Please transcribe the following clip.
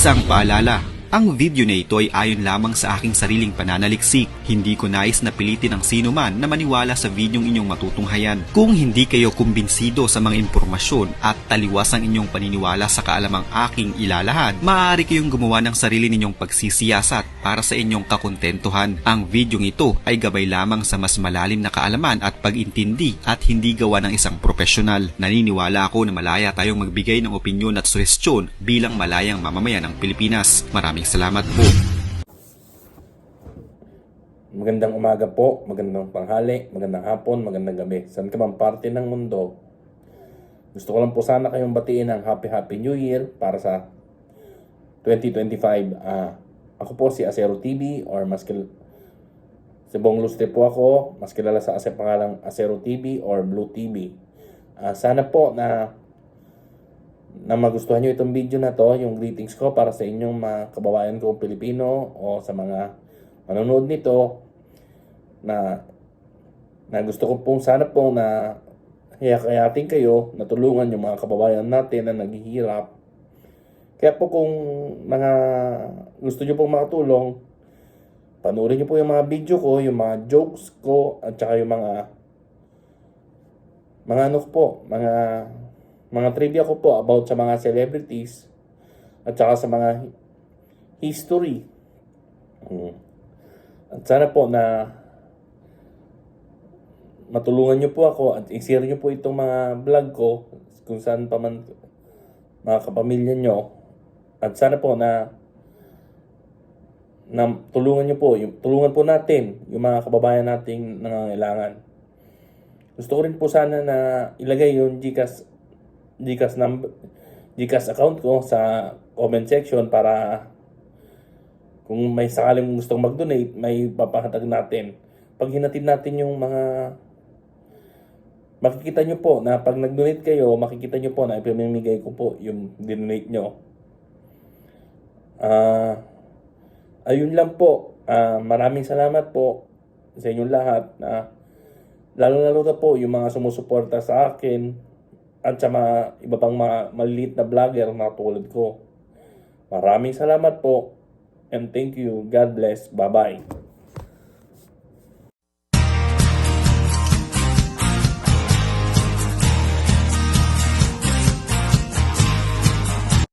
Isang paalala, ang video na ito ay ayon lamang sa aking sariling pananaliksik. Hindi ko nais na pilitin ang sino man na maniwala sa videong inyong matutunghayan. Kung hindi kayo kumbinsido sa mga impormasyon at taliwas ang inyong paniniwala sa kaalamang aking ilalahad, maaari kayong gumawa ng sarili ninyong pagsisiyasat para sa inyong kakontentuhan. Ang videong ito ay gabay lamang sa mas malalim na kaalaman at pag-intindi at hindi gawa ng isang profesional. Naniniwala ako na malaya tayong magbigay ng opinyon at suhestyon bilang malayang mamamayan ng Pilipinas. Maraming salamat po. Magandang umaga po, magandang tanghali, magandang hapon, magandang gabi. Saan ka man parte ng mundo, gusto ko lang po sana kayong batiin ng Happy New Year para sa 2025. Ako po si Acero TV or si Bong Lustre po ako, mas kilala sa pangalang Acero TV or Blue TV. Sana po na magustuhan nyo itong video na to, yung greetings ko para sa inyong mga kababayan ko Pilipino o sa mga manonood nito na gusto ko pong sana pong na hiyakayatin kayo, na tulungan yung mga kababayan natin na naghihirap. Kaya po kung mga gusto nyo pong makatulong, panoorin nyo po yung mga video ko, yung mga jokes ko, at saka yung mga trivia ko po about sa mga celebrities at saka sa mga history. At sana po na matulungan nyo po ako at i-share nyo po itong mga vlog ko kung saan pa man mga kapamilya nyo. At sana po na tulungan nyo po, tulungan po natin yung mga kababayan nating nangangailangan. Gusto ko rin po sana na ilagay yung GCash account ko sa comment section para kung may sakaling gustong mag-donate, may papahatag natin. Pag hinatid natin yung mga, makikita nyo po na pag nag-donate kayo, makikita nyo po na ipamimigay ko po yung dinonate nyo. Ayun lang po. Maraming salamat po sa inyong lahat. Lalo na po yung mga sumusuporta sa akin at sa mga iba pang mga maliliit na vlogger na tulad ko. Maraming salamat po and thank you. God bless. Bye-bye.